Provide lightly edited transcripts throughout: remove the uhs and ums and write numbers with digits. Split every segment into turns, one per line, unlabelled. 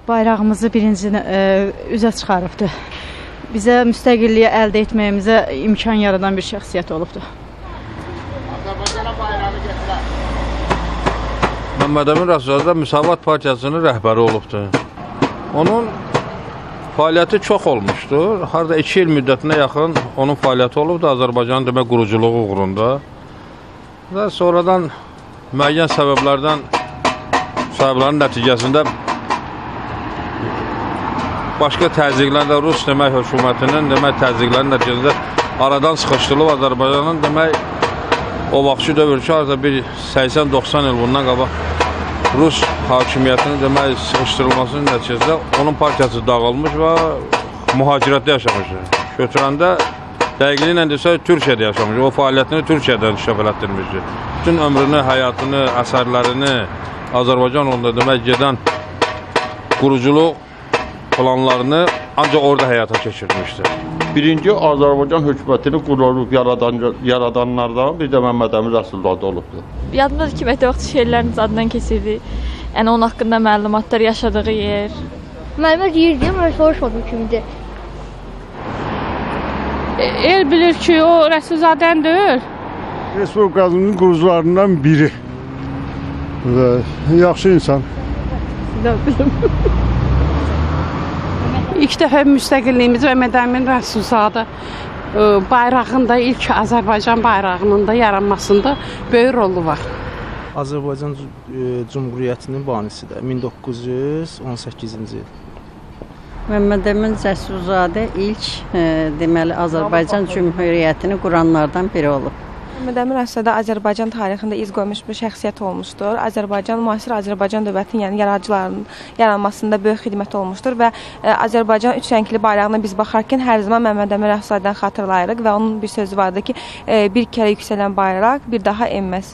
bayrağımızı birinci üzə çıxarıbdır. Bizə müstəqilliyi əldə etməyimizə imkan yaradan bir şəxsiyyət olubdur.
Məmməd Əmin Rəsulzadə Müsavat Partiyasının rəhbəri olubdur. Onun fəaliyyəti çox olmuşdur. Harada 2 il müddətinə yaxın onun fəaliyyəti olubdur Azərbaycanın demək quruculuğu uğrunda. Və sonradan müəyyən səbəblərin nəticəsində başqa təzyiqlər də Rus demək hökumətinin demək təzyiqlərin nəticəsində aradan sıxışdırılıb Azərbaycanın demək o vaxtki dövr ki, arada bir 80-90 il bundan qabaq Rus hakimiyyətinin demək sıxışdırılmasının nəticəsində onun partiyası dağılmış və mühacirətdə yaşamışdır. Götürəndə dəqiqliklə desək Türkiyədə yaşamış, o fəaliyyətini Türkiyədən inkişaf elətdirmişdir. Bütün ömrünü, həyatını, əsərlərini Azərbaycan onda demək gedən quruculuq planlarını ancaq orada həyata keçirmişdir.
Birinci Azərbaycan hökumətini qurulub yaradanlardan bir də Məmməd Əmin Rəsulzadə olubdur.
Yadımdadır ki, mətə vaxt şeirlərimiz adından keçirdi. Yəni onun haqqında məlumatlar, yaşadığı yer.
Müəllimə deyirdi, mən soruşmadım kimdir.
El bilir ki, o Rəsulzadənin deyil.
Respublikamızın qurucularından biri. Və yaxşı insan.
İlk dəfə müstəqilliyimiz Məmməd Əmin Rəsulzadə bayrağında, ilk Azərbaycan bayrağının da yaranmasında böyük rolu var.
Azərbaycan Cumhuriyyətinin banisidir 1918-ci il.
Məmməd Əmin Rəsulzadə ilk deməli Azərbaycan Cümhuriyyətini quranlardan biri olub.
Məmməd Əmin Rəsulzadə Azərbaycan tarixində iz qoymuş bir şəxsiyyət olmuşdur. Müasir Azərbaycan dövlətinin, yəni yaradıcılarının yaranmasında böyük xidmət olmuşdur və Azərbaycan üç rəngli bayrağına biz baxarkən hər zaman Məmməd Əmin Rəsulzadəni xatırlayırıq və onun bir sözü vardı ki, bir kərə yüksələn bayraq bir daha enməz.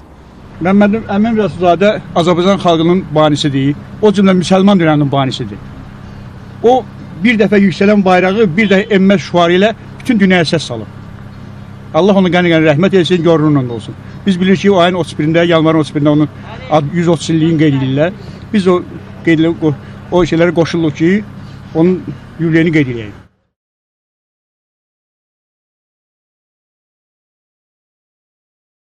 Məmməd Əmin Rəsulzadə Azərbaycan xalqının banisidir. O cümlə müsəlman dünyanın banisidir. O bir dəfə yüksələn bayrağı bir də enməz şüarı ilə bütün dünyaya səs salıb. Allah onu qəni-qəni rəhmət etsin, görünürlə olsun. Biz bilirik ki, o ayın 31-də, yanvarın 31-də onun 130 illiyini qeyd edirlər. Biz o şeylərə qoşuluq ki, onun yülliyini qeyd edəyik.